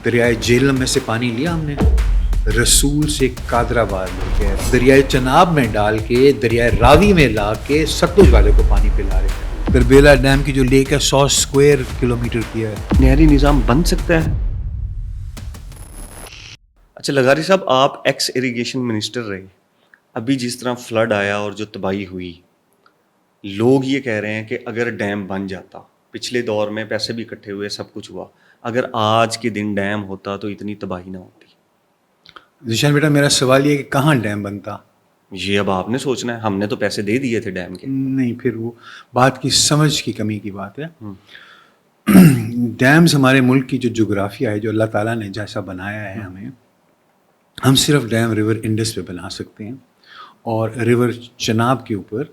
دریائے جہلم میں سے پانی لیا ہم نے، رسول سے قادر آباد لے کے دریائے چناب میں ڈال کے دریائے راوی میں لا کے ستلج والے کو پانی پلا رہے ہیں۔ تربیلا ڈیم کی جو لیک ہے 100 اسکوائر کلومیٹر کی ہے۔ نہری نظام بن سکتا ہے؟ اچھا لغاری صاحب، آپ ایکس اریگیشن منسٹر رہے، ابھی جس طرح فلڈ آیا اور جو تباہی ہوئی، لوگ یہ کہہ رہے ہیں کہ اگر ڈیم بن جاتا، پچھلے دور میں پیسے بھی اکٹھے ہوئے، سب کچھ ہوا، اگر آج کے دن ڈیم ہوتا تو اتنی تباہی نہ ہوتی۔ ذیشان بیٹا، میرا سوال یہ ہے کہ کہاں ڈیم بنتا؟ یہ اب آپ نے سوچنا ہے، ہم نے تو پیسے دے دیے تھے ڈیم کے۔ نہیں، پھر وہ بات کی سمجھ کی کمی کی بات ہے۔ ڈیمز ہمارے ملک کی جو جغرافیہ ہے، جو اللہ تعالیٰ نے جیسا بنایا ہے ہمیں، ہم صرف ڈیم ریور انڈس پہ بنا سکتے ہیں، اور ریور چناب کے اوپر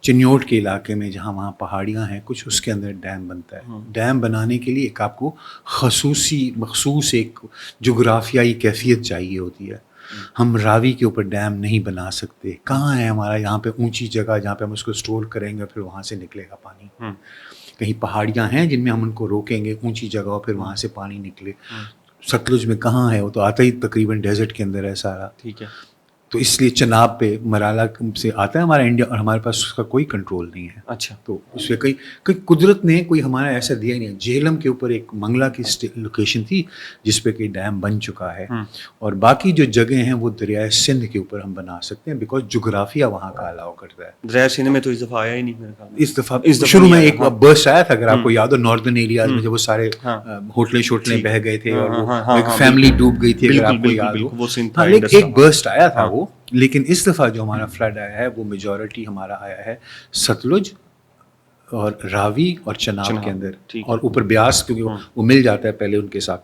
چنیوٹ کے علاقے میں جہاں وہاں پہاڑیاں ہیں کچھ، اس کے اندر ڈیم بنتا ہے۔ ڈیم بنانے کے لیے ایک آپ کو مخصوص ایک جغرافیائی کیفیت چاہیے ہوتی ہے۔ ہم راوی کے اوپر ڈیم نہیں بنا سکتے۔ کہاں ہے ہمارا یہاں پہ اونچی جگہ جہاں پہ ہم اس کو اسٹور کریں گے پھر وہاں سے نکلے گا پانی؟ کہیں پہاڑیاں ہیں جن میں ہم ان کو روکیں گے اونچی جگہ پھر وہاں سے پانی نکلے؟ ستلج میں کہاں ہے؟ وہ تو آتا ہی تقریباً ڈیزرٹ کے اندر ہے سارا۔ ٹھیک ہے، تو اس لیے چناب پہ مرالا سے آتا ہے ہمارا انڈیا، اور ہمارے پاس اس کا کوئی کنٹرول نہیں ہے۔ اچھا، تو اس پہ کوئی قدرت نے کوئی ہمارا ایسا دیا ہی نہیں ہے۔ جہلم کے اوپر ایک منگلا کی لوکیشن تھی جس پہ کہ ڈیم بن چکا ہے، اور باقی جو جگہیں ہیں وہ دریائے سندھ کے اوپر ہم بنا سکتے ہیں، بیکاز جغرافیہ وہاں کا الاؤ کرتا ہے۔ دریائے سندھ میں تو اس دفعہ آیا ہی نہیں میرے خیال میں۔ اس دفعہ شروع میں ایک برسٹ آیا تھا، اگر آپ کو یاد ہو، ناردرن ایریاز میں جب وہ سارے ہوٹلیں شوٹلیں بہہ گئے تھے اور وہ ایک فیملی ڈوب گئی تھی، اگر آپ کو یاد ہو، ایک برسٹ آیا تھا وہ۔ لیکن اس دفعہ جو ہمارا فلڈ آیا ہے وہ میجورٹی ہمارا آیا ہے ستلج اور راوی اور چناب کے اندر، اور اوپر بیاس کیونکہ وہ مل جاتا ہے پہلے ان کے ساتھ۔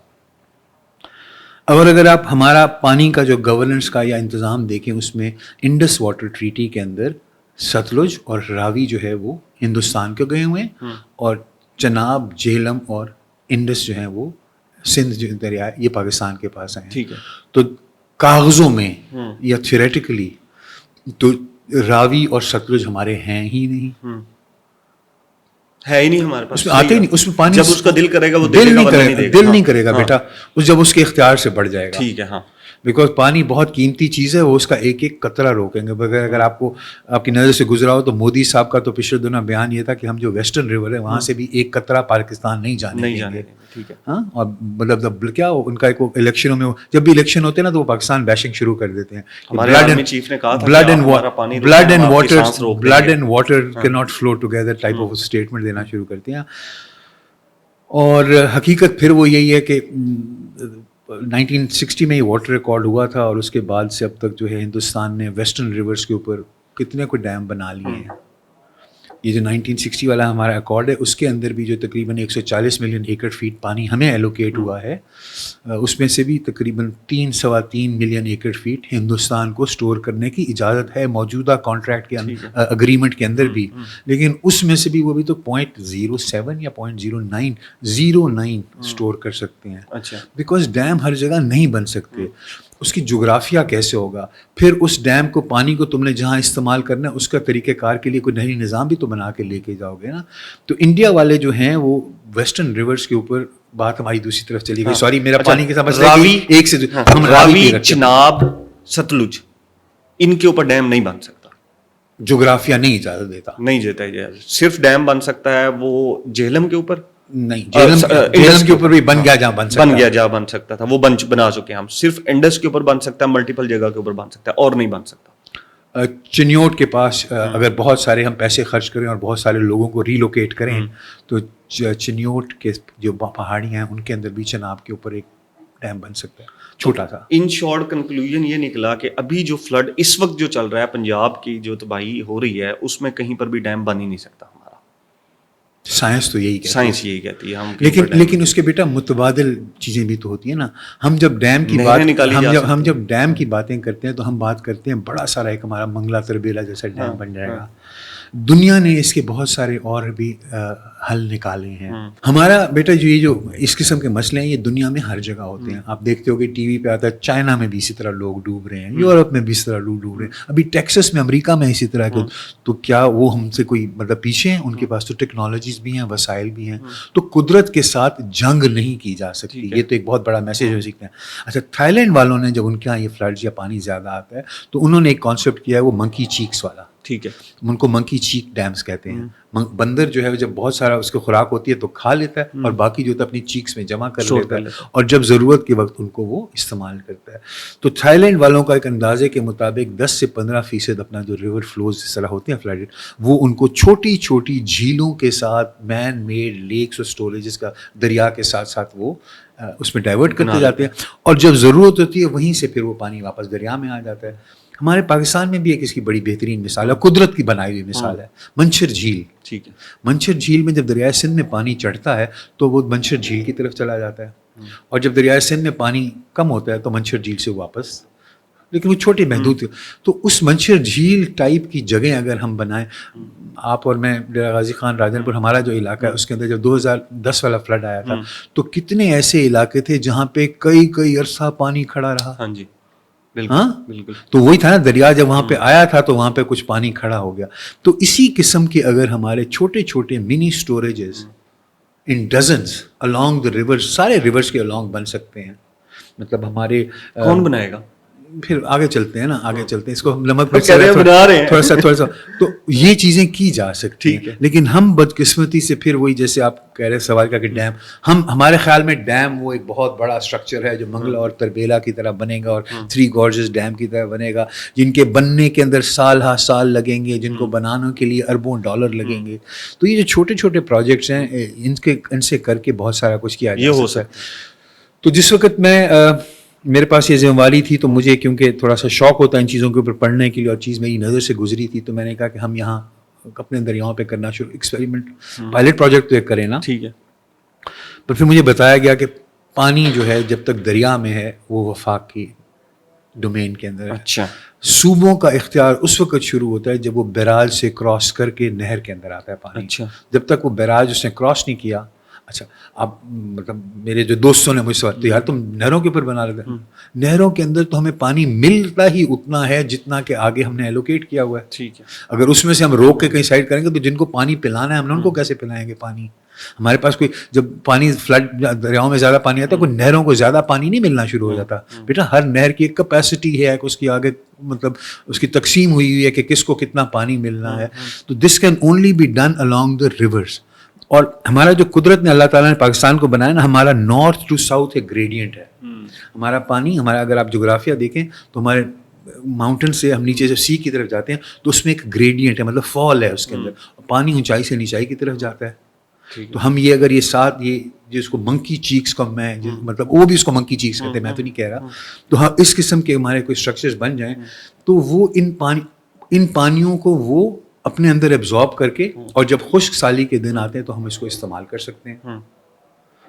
اور اگر آپ ہمارا پانی کا جو گورننس کا یا انتظام دیکھیں، اس میں انڈس واٹر ٹریٹی کے اندر ستلج اور راوی جو ہے وہ ہندوستان کے گئے ہوئے ہیں، اور چناب، جہلم اور انڈس جو ہیں وہ سندھ جو دریا ہے یہ پاکستان کے پاس ہیں۔ ٹھیک ہے، تو کاغذوں میں یا تھیوریٹیکلی تو راوی اور ستلج ہمارے ہیں ہی نہیں، ہے ہی نہیں ہمارے پاس، اس میں آتے ہی نہیں۔ اس میں پانی جب اس کا دل کرے گا وہ دل نہیں کرے گا بیٹا، جب اس کے اختیار سے بڑھ جائے گا۔ ٹھیک ہے، ہاں، بیکاز پانی بہت قیمتی چیز ہے، وہ اس کا ایک ایک قطرہ روکیں گے بغیر۔ اگر آپ کو آپ کی نظر سے گزرا ہو تو مودی صاحب کا تو پچھلے دنوں بیان یہ تھا کہ ہم جو ویسٹرن ریور ہے وہاں سے بھی ایک قطرہ پاکستان نہیں جانے دیں گے۔ ٹھیک ہے، ہاں، اور مطلب کیا ان کا ایک الیکشنوں میں جب بھی الیکشن ہوتے ہیں نا تو وہ پاکستان بیشنگ شروع کر دیتے ہیں۔ ہمارے آرمی چیف نے کہا تھا بلڈ اینڈ واٹر کی not flu together type of statement دینا شروع کرتے ہیں۔ اور حقیقت پھر وہ یہی ہے کہ 1960 میں یہ واٹر ریکارڈ ہوا تھا، اور اس کے بعد سے اب تک جو ہے ہندوستان نے ویسٹرن ریورز کے اوپر کتنے کو ڈیم بنا لیے ہیں۔ یہ جو 1960 والا ہمارا ایکارڈ ہے اس کے اندر بھی جو تقریباً 140 ملین ایکڑ فیٹ پانی ہمیں ایلوکیٹ ہوا ہے، اس میں سے بھی تقریباً 3.25 ملین ایکڑ فیٹ ہندوستان کو سٹور کرنے کی اجازت ہے موجودہ کانٹریکٹ کے اگریمنٹ کے اندر بھی، لیکن اس میں سے بھی وہ بھی تو 0.07 یا 0.09 سٹور کر سکتے ہیں۔ اچھا، بیکاز ڈیم ہر جگہ نہیں بن سکتے، اس کی جغرافیہ کیسے ہوگا؟ پھر اس ڈیم کو پانی کو تم نے جہاں استعمال کرنا ہے اس کا طریقہ کار کے لیے کوئی نہری نظام بھی تو بنا کے لے کے جاؤ گے نا۔ تو انڈیا والے جو ہیں وہ ویسٹرن ریورز کے اوپر بات ہماری دوسری طرف چلی گئی۔ سوری، میرا پانی کے سمجھ ایک سے ہم راوی، چناب، ستلج، ان کے اوپر ڈیم نہیں بن سکتا، جغرافیہ نہیں اجازت دیتا، نہیں دیتا اجازت۔ صرف ڈیم بن سکتا ہے وہ جہلم کے اوپر، نہیں جہلم کے اوپر بھی بن گیا جہاں بن سکتا تھا، وہ بنا چکے ہیں ہم۔ صرف انڈس کے اوپر بن سکتا ہے، ملٹیپل جگہ کے اوپر بن سکتا ہے، اور نہیں بن سکتا۔ چنیوٹ کے پاس اگر بہت سارے ہم پیسے خرچ کریں اور بہت سارے لوگوں کو ریلوکیٹ کریں تو چنیوٹ کے جو پہاڑیاں ہیں ان کے اندر بھی چناب کے اوپر ایک ڈیم بن سکتا ہے، چھوٹا سا۔ ان شارٹ کنکلوژن یہ نکلا کہ ابھی جو فلڈ اس وقت جو چل رہا ہے، پنجاب کی جو تباہی ہو رہی ہے، اس میں کہیں پر بھی ڈیم بن ہی نہیں سکتا ہمارا۔ سائنس تو یہی کہتی ہے، سائنس یہی کہتی ہے، لیکن اس کے بیٹا متبادل چیزیں بھی تو ہوتی ہیں نا۔ ہم جب ڈیم کی بات، ہم جب ڈیم کی باتیں کرتے ہیں تو ہم بات کرتے ہیں بڑا سارا ایک ہمارا منگلا تربیلا جیسا ڈیم بن جائے گا، دنیا نے اس کے بہت سارے اور بھی حل نکالے ہیں. ہمارا بیٹا جو یہ جو اس قسم کے مسئلے ہیں یہ دنیا میں ہر جگہ ہوتے ہیں. آپ دیکھتے ہو کہ ٹی وی پہ آتا ہے چائنا میں بھی اسی طرح لوگ ڈوب رہے ہیں, یورپ میں بھی اسی طرح لوگ ڈوب رہے ہیں, ابھی ٹیکسس میں امریکہ میں اسی طرح کے. تو کیا وہ ہم سے کوئی مطلب پیچھے ہیں؟ ان کے پاس تو ٹیکنالوجیز بھی ہیں, وسائل بھی ہیں. تو قدرت کے ساتھ جنگ نہیں کی جا سکتی. یہ تو ایک بہت بڑا میسیج ہو سکتا ہے. اچھا, تھائی لینڈ والوں نے جب ان کے یہاں یہ فلڈز یا پانی زیادہ آتا ہے تو انہوں نے ایک کانسیپٹ کیا ہے, وہ منکی چیکس والا. ٹھیک ہے, ان کو منکی چیک ڈیمز کہتے ہیں. بندر جو ہے جب بہت سارا اس کو خوراک ہوتی ہے تو کھا لیتا ہے اور باقی جو ہوتا ہے اپنی چیکس میں جمع کر لیتا ہے اور جب ضرورت کے وقت ان کو وہ استعمال کرتا ہے. تو تھائی لینڈ والوں کا ایک اندازے کے مطابق 10 سے 15% اپنا جو ریور فلوز اس طرح ہوتے ہیں فلڈڈ, وہ ان کو چھوٹی چھوٹی جھیلوں کے ساتھ مین میڈ لیکس اور اسٹوریجز کا دریا کے ساتھ ساتھ وہ اس میں ڈائیورٹ کرتے جاتے ہیں اور جب ضرورت ہوتی ہے وہیں سے پھر وہ پانی واپس دریا میں آ جاتا ہے. ہمارے پاکستان میں بھی ایک اس کی بڑی بہترین مثال ہے, قدرت کی بنائی ہوئی مثال ہے, منچر جھیل. ٹھیک ہے, منچر جھیل میں جب دریائے سندھ میں پانی چڑھتا ہے تو وہ منچر جھیل کی طرف چلا جاتا ہے, اور جب دریائے سندھ میں پانی کم ہوتا ہے تو منچر جھیل سے واپس, لیکن وہ چھوٹی محدود. تو اس منچر جھیل ٹائپ کی جگہیں اگر ہم بنائیں, آپ اور میں ڈیرہ غازی خان راجن پور ہمارا جو علاقہ ہے اس کے اندر جب 2010 والا فلڈ آیا تھا تو کتنے ایسے علاقے تھے جہاں پہ کئی عرصہ پانی کھڑا رہا. ہاں جی, ہاں بالکل. تو وہی تھا نا, دریا جب وہاں پہ آیا تھا تو وہاں پہ کچھ پانی کھڑا ہو گیا. تو اسی قسم کے اگر ہمارے چھوٹے چھوٹے منی اسٹوریجز ان ڈزنس along the rivers, سارے ریورس کے along بن سکتے ہیں. مطلب ہمارے کون بنائے گا؟ پھر آگے چلتے ہیں نا, آگے چلتے ہیں, اس کو ہم لمحہ تھوڑا سا تو یہ چیزیں کی جا سکتی ہیں. لیکن ہم بدقسمتی سے پھر وہی جیسے آپ کہہ رہے سوال کا کہ ڈیم, ہمارے خیال میں ڈیم وہ ایک بہت بڑا اسٹرکچر ہے جو منگلا اور تربیلا کی طرح بنے گا اور 3 گارجز ڈیم کی طرح بنے گا, جن کے بننے کے اندر سال ہا سال لگیں گے, جن کو بنانے کے لیے اربوں ڈالر لگیں گے. تو یہ جو چھوٹے چھوٹے پروجیکٹس ہیں ان سے کر کے بہت سارا کچھ کیا جا سکتا ہے. تو جس وقت میرے پاس یہ ذمہ داری تھی تو مجھے کیونکہ تھوڑا سا شوق ہوتا ہے ان چیزوں کے اوپر پڑھنے کے لیے, اور چیز میری نظر سے گزری تھی, تو میں نے کہا کہ ہم یہاں اپنے دریاؤں پہ کرنا شروع, ایکسپیریمنٹ پائلٹ پروجیکٹ تو ایک کریں نا. ٹھیک ہے. پر پھر مجھے بتایا گیا کہ پانی جو ہے جب تک دریا میں ہے وہ وفاق کی ڈومین کے اندر ہے. اچھا, صوبوں کا اختیار اس وقت شروع ہوتا ہے جب وہ بیراج سے کراس کر کے نہر کے اندر آتا ہے پانی. اچھا, جب تک وہ بیراج اس نے کراس نہیں کیا. اچھا, اب مطلب میرے جو دوستوں نے مجھ سے بات, تو یار تم نہروں کے اوپر بنا لیتے ہیں. نہروں کے اندر تو ہمیں پانی ملتا ہی اتنا ہے جتنا کہ آگے ہم نے ایلوکیٹ کیا ہوا ہے. ٹھیک ہے. اگر اس میں سے ہم روک کے کہیں سائڈ کریں گے تو جن کو پانی پلانا ہے ہم نے ان کو کیسے پلائیں گے پانی؟ ہمارے پاس کوئی جب پانی فلڈ دریاؤں میں زیادہ پانی آتا ہے, کوئی نہروں کو زیادہ پانی نہیں ملنا شروع ہو جاتا. بیٹا ہر نہر کی ایک کیپیسٹی ہے, اس کی آگے مطلب اس کی تقسیم ہوئی ہوئی ہے کہ کس کو کتنا پانی ملنا ہے. تو this can only be done along the rivers. اور ہمارا جو قدرت نے اللہ تعالیٰ نے پاکستان کو بنایا نا, ہمارا نارتھ ٹو ساؤتھ ایک گریڈینٹ ہے. ہمارا پانی, ہمارا اگر آپ جغرافیہ دیکھیں تو ہمارے ماؤنٹین سے ہم نیچے سے سی کی طرف جاتے ہیں تو اس میں ایک گریڈینٹ ہے, مطلب فال ہے اس کے اندر, پانی اونچائی سے نیچائی کی طرف جاتا ہے. تو ہم یہ اگر یہ ساتھ یہ جس کو منکی چیکس کا میں مطلب وہ بھی اس کو منکی چیکس کہتے ہیں, میں تو نہیں کہہ رہا, تو ہاں اس قسم کے ہمارے کوئی اسٹرکچرز بن جائیں تو وہ ان پانیوں کو وہ اپنے اندر ایبزارب کر کے, اور جب خشک سالی کے دن آتے ہیں تو ہم اس کو استعمال کر سکتے ہیں.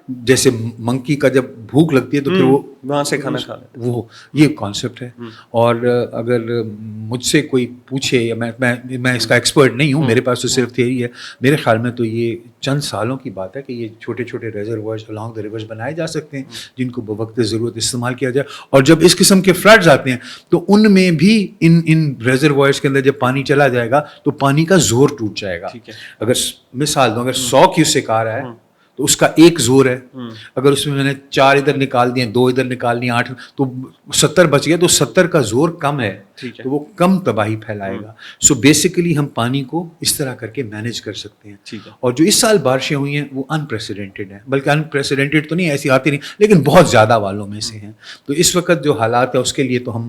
جیسے منکی کا جب بھوک لگتی ہے تو پھر وہ وہاں سے کھانا کھا لیتے, وہ یہ کانسیپٹ ہے. اور اگر مجھ سے کوئی پوچھے, یا میں اس کا ایکسپرٹ نہیں ہوں, میرے پاس تو صرف تھیوری ہے, میرے خیال میں تو یہ چند سالوں کی بات ہے کہ یہ چھوٹے چھوٹے ریزروائرز along the rivers بنائے جا سکتے ہیں جن کو بوقت ضرورت استعمال کیا جائے. اور جب اس قسم کے فلڈز آتے ہیں تو ان میں بھی ان ریزروائرز کے اندر جب پانی چلا جائے گا تو پانی کا زور ٹوٹ جائے گا. اگر مثال دوں, اگر 100 کیوسیک آ رہا ہے تو اس کا ایک زور ہے. اگر اس میں نے 4 ادھر نکال دیے, 2 ادھر نکال دیے, 8 تو 70 بچ گیا, تو 70 کا زور کم ہے, تو وہ کم تباہی پھیلائے گا. سو بیسیکلی ہم پانی کو اس طرح کر کے مینیج کر سکتے ہیں. اور جو اس سال بارشیں ہوئی ہیں وہ انپریسیڈنٹڈ ہیں, بلکہ انپریسیڈنٹڈ تو نہیں, ایسی آتی نہیں, لیکن بہت زیادہ والوں میں سے ہیں. تو اس وقت جو حالات ہے اس کے لیے تو ہم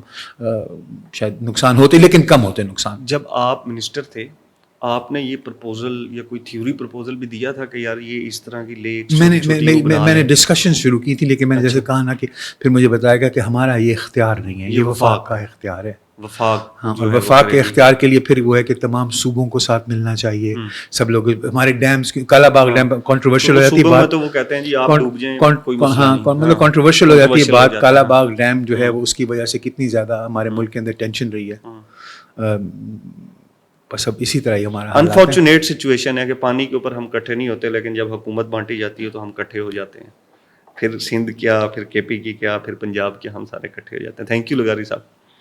شاید نقصان ہوتے لیکن کم ہوتے نقصان. جب آپ منسٹر تھے آپ نے یہ پرپوزل یا کوئی تھیوری پرپوزل بھی دیا تھا کہ یار یہ اس طرح کی لیک میں نے ڈسکشن شروع کی تھی, لیکن میں نے جیسے کہا نا کہ پھر مجھے بتایا گیا کہ ہمارا یہ اختیار نہیں ہے, یہ وفاق کا اختیار ہے. وفاق کے اختیار کے لیے پھر وہ ہے کہ تمام صوبوں کو ساتھ ملنا چاہیے. سب لوگ ہمارے dams, Kala Bagh dam controversial ہو جاتی ہے بات, تو وہ کہتے ہیں جی آپ ڈوب جائیں, ہاں مطلب کنٹروورشل ہو جاتی ہے بات. کالا باغ ڈیم جو ہے وہ اس کی وجہ سے کتنی زیادہ ہمارے ملک کے اندر ٹینشن رہی ہے. بس اب اسی طرح ہی ہمارا حالات ہے. انفارچونیٹ سچویشن ہے کہ پانی کے اوپر ہم اکٹھے نہیں ہوتے، لیکن جب حکومت بانٹی جاتی ہے تو ہم اکٹھے ہو جاتے ہیں. پھر سندھ کیا، پھر کے پی کی کیا، پھر پنجاب کیا، ہم سارے اکٹھے ہو جاتے ہیں. تھینک یو لغاری صاحب.